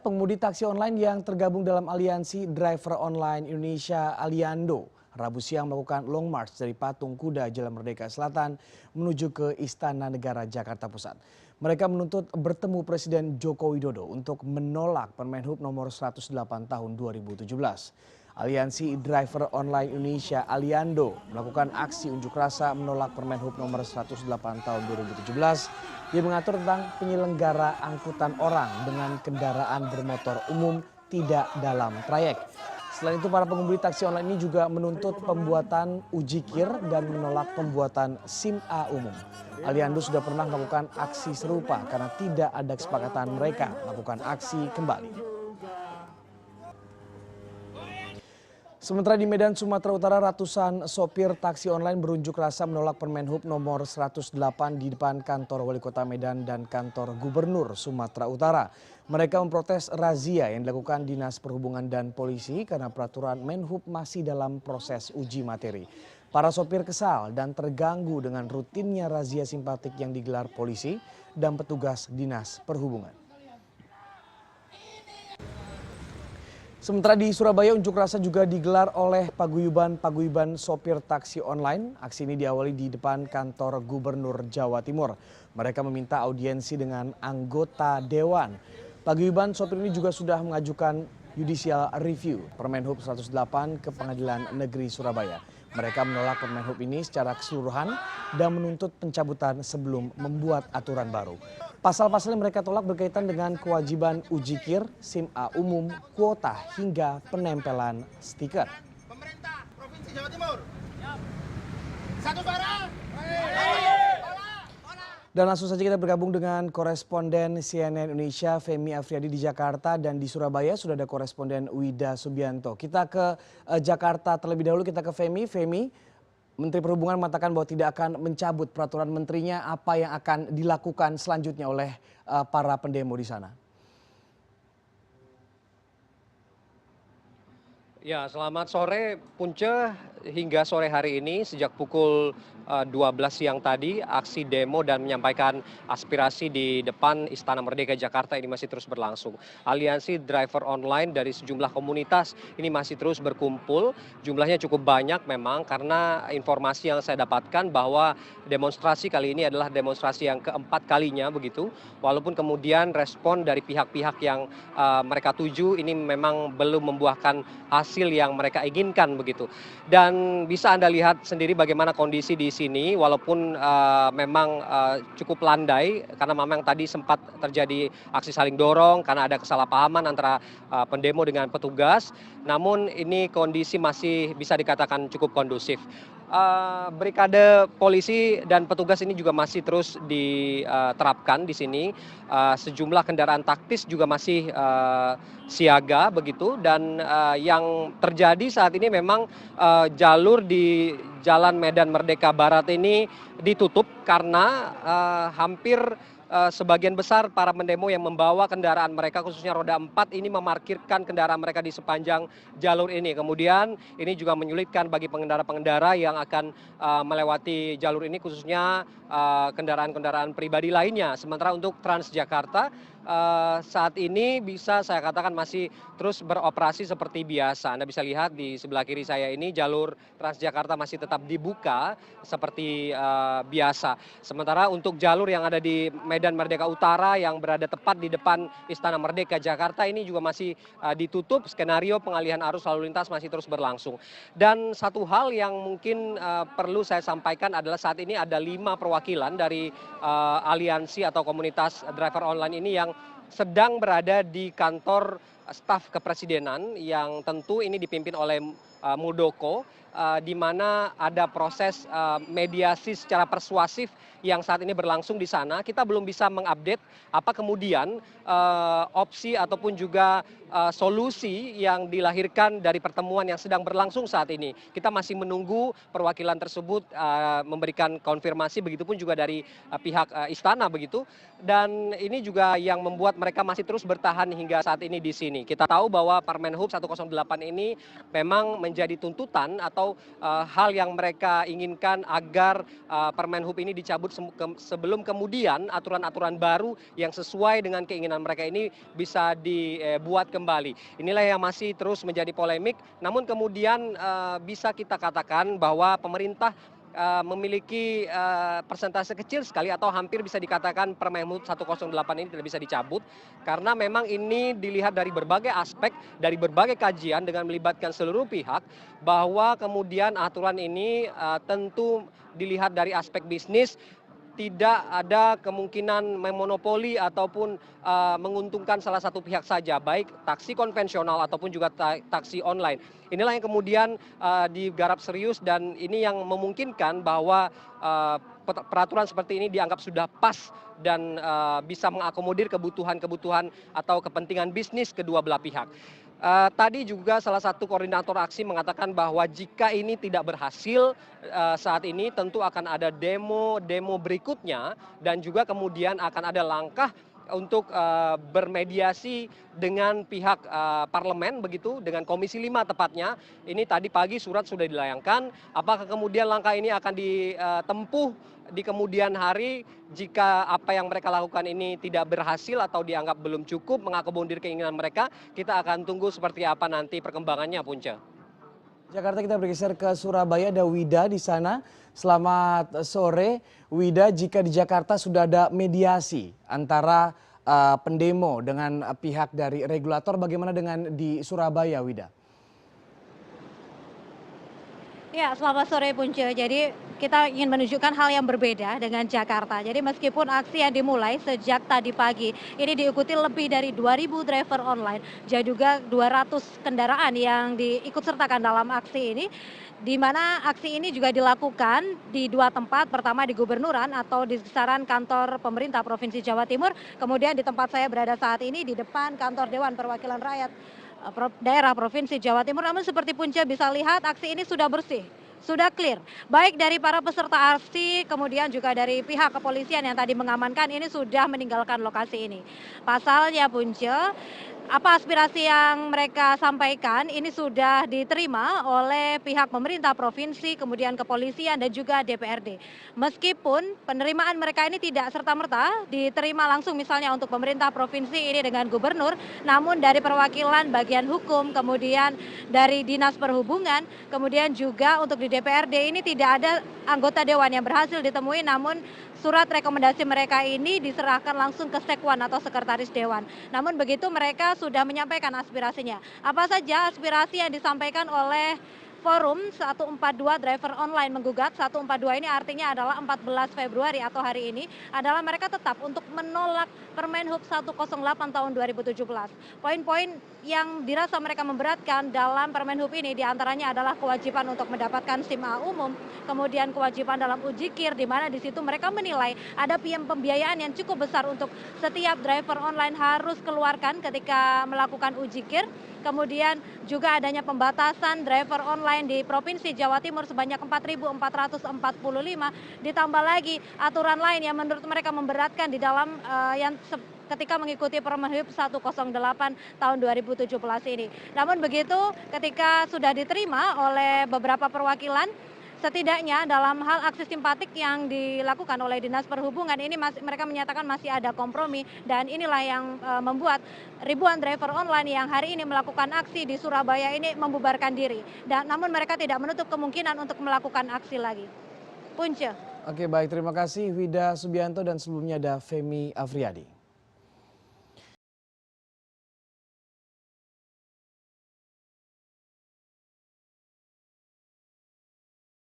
Pengemudi taksi online yang tergabung dalam aliansi Driver Online Indonesia Aliando Rabu siang melakukan long march dari Patung Kuda Jalan Merdeka Selatan menuju ke Istana Negara Jakarta Pusat. Mereka menuntut bertemu Presiden Joko Widodo untuk menolak Permen Hub nomor 108 tahun 2017. Aliansi Driver Online Indonesia Aliando melakukan aksi unjuk rasa menolak Permen Hub nomor 108 tahun 2017 yang mengatur tentang penyelenggara angkutan orang dengan kendaraan bermotor umum tidak dalam trayek. Selain itu, para pengemudi taksi online ini juga menuntut pembuatan uji kir dan menolak pembuatan SIM A umum. Aliando sudah pernah melakukan aksi serupa karena tidak ada kesepakatan mereka melakukan aksi kembali. Sementara di Medan, Sumatera Utara, ratusan sopir taksi online berunjuk rasa menolak Permen Hub nomor 108 di depan kantor Wali Kota Medan dan kantor Gubernur Sumatera Utara. Mereka memprotes razia yang dilakukan Dinas Perhubungan dan Polisi karena peraturan Menhub masih dalam proses uji materi. Para sopir kesal dan terganggu dengan rutinnya razia simpatik yang digelar polisi dan petugas Dinas Perhubungan. Sementara di Surabaya, unjuk rasa juga digelar oleh paguyuban sopir taksi online. Aksi ini diawali di depan kantor Gubernur Jawa Timur. Mereka meminta audiensi dengan anggota dewan. Paguyuban sopir ini juga sudah mengajukan judicial review Permen Hub 108 ke Pengadilan Negeri Surabaya. Mereka menolak Permen Hub ini secara keseluruhan dan menuntut pencabutan sebelum membuat aturan baru. Pasal-pasal yang mereka tolak berkaitan dengan kewajiban uji kir, SIM A umum, kuota hingga penempelan stiker. Pemerintah Provinsi Jawa Timur. Satu suara. Dan langsung saja kita bergabung dengan koresponden CNN Indonesia Femi Afriyadi di Jakarta, dan di Surabaya sudah ada koresponden Wida Subianto. Kita ke Jakarta terlebih dahulu, kita ke Femi. Femi, Menteri Perhubungan mengatakan bahwa tidak akan mencabut peraturan menterinya. Apa yang akan dilakukan selanjutnya oleh para pendemo di sana? Ya, selamat sore Punce. Hingga sore hari ini sejak pukul 12 siang tadi, aksi demo dan menyampaikan aspirasi di depan Istana Merdeka Jakarta ini masih terus berlangsung. Aliansi Driver Online dari sejumlah komunitas ini masih terus berkumpul. Jumlahnya cukup banyak memang, karena informasi yang saya dapatkan bahwa demonstrasi kali ini adalah demonstrasi yang keempat kalinya begitu. Walaupun kemudian respon dari pihak-pihak yang mereka tuju ini memang belum membuahkan hasil yang mereka inginkan begitu. Dan bisa Anda lihat sendiri bagaimana kondisi di sini, walaupun memang cukup landai karena memang tadi sempat terjadi aksi saling dorong karena ada kesalahpahaman antara pendemo dengan petugas. Namun ini kondisi masih bisa dikatakan cukup kondusif. Brigade polisi dan petugas ini juga masih terus diterapkan di sini. Sejumlah kendaraan taktis juga masih siaga begitu, dan yang terjadi saat ini memang jalur di Jalan Medan Merdeka Barat ini ditutup karena hampir sebagian besar para pendemo yang membawa kendaraan mereka khususnya roda 4 ini memarkirkan kendaraan mereka di sepanjang jalur ini. Kemudian ini juga menyulitkan bagi pengendara-pengendara yang akan melewati jalur ini, khususnya kendaraan-kendaraan pribadi lainnya. Sementara untuk Transjakarta saat ini bisa saya katakan masih terus beroperasi seperti biasa. Anda bisa lihat di sebelah kiri saya ini jalur Transjakarta masih tetap dibuka seperti biasa. Sementara untuk jalur yang ada di Medan Merdeka Utara yang berada tepat di depan Istana Merdeka Jakarta ini juga masih ditutup. Skenario pengalihan arus lalu lintas masih terus berlangsung. Dan satu hal yang mungkin perlu saya sampaikan adalah saat ini ada 5 perwakilan dari aliansi atau komunitas driver online ini yang sedang berada di kantor staf kepresidenan, yang tentu ini dipimpin oleh Muldoko, di mana ada proses mediasi secara persuasif yang saat ini berlangsung di sana. Kita belum bisa mengupdate apa kemudian opsi ataupun juga solusi yang dilahirkan dari pertemuan yang sedang berlangsung saat ini. Kita masih menunggu perwakilan tersebut memberikan konfirmasi, begitupun juga dari pihak istana begitu. Dan ini juga yang membuat mereka masih terus bertahan hingga saat ini di sini. ini. Kita tahu bahwa Permen Hub 108 ini memang menjadi tuntutan atau hal yang mereka inginkan agar Permen Hub ini dicabut sebelum kemudian aturan-aturan baru yang sesuai dengan keinginan mereka ini bisa dibuat kembali. Inilah yang masih terus menjadi polemik, namun kemudian bisa kita katakan bahwa pemerintah memiliki persentase kecil sekali atau hampir bisa dikatakan Permen Hub 108 ini tidak bisa dicabut karena memang ini dilihat dari berbagai aspek, dari berbagai kajian dengan melibatkan seluruh pihak bahwa kemudian aturan ini tentu dilihat dari aspek bisnis, tidak ada kemungkinan memonopoli ataupun menguntungkan salah satu pihak saja, baik taksi konvensional ataupun juga taksi online. Inilah yang kemudian digarap serius dan ini yang memungkinkan bahwa peraturan seperti ini dianggap sudah pas dan bisa mengakomodir kebutuhan-kebutuhan atau kepentingan bisnis kedua belah pihak. Tadi juga salah satu koordinator aksi mengatakan bahwa jika ini tidak berhasil saat ini tentu akan ada demo berikutnya dan juga kemudian akan ada langkah untuk bermediasi dengan pihak parlemen begitu, dengan Komisi 5 tepatnya. Ini tadi pagi surat sudah dilayangkan. Apakah kemudian langkah ini akan ditempuh di kemudian hari jika apa yang mereka lakukan ini tidak berhasil atau dianggap belum cukup mengakomodir keinginan mereka, kita akan tunggu seperti apa nanti perkembangannya, Punca. Jakarta, kita bergeser ke Surabaya, ada Wida di sana. Selamat sore, Wida. Jika di Jakarta sudah ada mediasi antara pendemo dengan pihak dari regulator, bagaimana dengan di Surabaya, Wida? Ya, selamat sore Punca. Jadi kita ingin menunjukkan hal yang berbeda dengan Jakarta. Jadi meskipun aksi yang dimulai sejak tadi pagi, ini diikuti lebih dari 2.000 driver online, dan juga 200 kendaraan yang diikut sertakan dalam aksi ini, di mana aksi ini juga dilakukan di dua tempat, pertama di Gubernuran atau di kisaran kantor pemerintah Provinsi Jawa Timur, kemudian di tempat saya berada saat ini di depan kantor Dewan Perwakilan Rakyat daerah Provinsi Jawa Timur. Namun seperti Punca bisa lihat, aksi ini sudah bersih, sudah clear, baik dari para peserta aksi kemudian juga dari pihak kepolisian yang tadi mengamankan ini sudah meninggalkan lokasi ini. Pasalnya Punca, apa aspirasi yang mereka sampaikan ini sudah diterima oleh pihak pemerintah provinsi, kemudian kepolisian dan juga DPRD. Meskipun penerimaan mereka ini tidak serta-merta diterima langsung misalnya untuk pemerintah provinsi ini dengan gubernur, namun dari perwakilan bagian hukum, kemudian dari Dinas Perhubungan, kemudian juga untuk di DPRD ini tidak ada anggota dewan yang berhasil ditemui, namun surat rekomendasi mereka ini diserahkan langsung ke Sekwan atau Sekretaris Dewan. Namun begitu mereka sudah menyampaikan aspirasinya. Apa saja aspirasi yang disampaikan oleh Forum 142 Driver Online menggugat? 142 ini artinya adalah 14 Februari atau hari ini adalah mereka tetap untuk menolak Permen Hub 108 tahun 2017. Poin-poin yang dirasa mereka memberatkan dalam Permen Hub ini diantaranya adalah kewajiban untuk mendapatkan SIM A umum, kemudian kewajiban dalam uji KIR, di mana di situ mereka menilai ada pembiayaan yang cukup besar untuk setiap driver online harus keluarkan ketika melakukan uji KIR. Kemudian juga adanya pembatasan driver online di Provinsi Jawa Timur sebanyak 4.445, ditambah lagi aturan lain yang menurut mereka memberatkan di dalam ketika mengikuti Permen Hub 108 tahun 2017 ini. Namun begitu, ketika sudah diterima oleh beberapa perwakilan, setidaknya dalam hal aksi simpatik yang dilakukan oleh Dinas Perhubungan ini mereka menyatakan masih ada kompromi, dan inilah yang membuat ribuan driver online yang hari ini melakukan aksi di Surabaya ini membubarkan diri. Dan namun mereka tidak menutup kemungkinan untuk melakukan aksi lagi. Punca. Oke, baik, terima kasih Wida Subianto, dan sebelumnya ada Femi Afriyadi.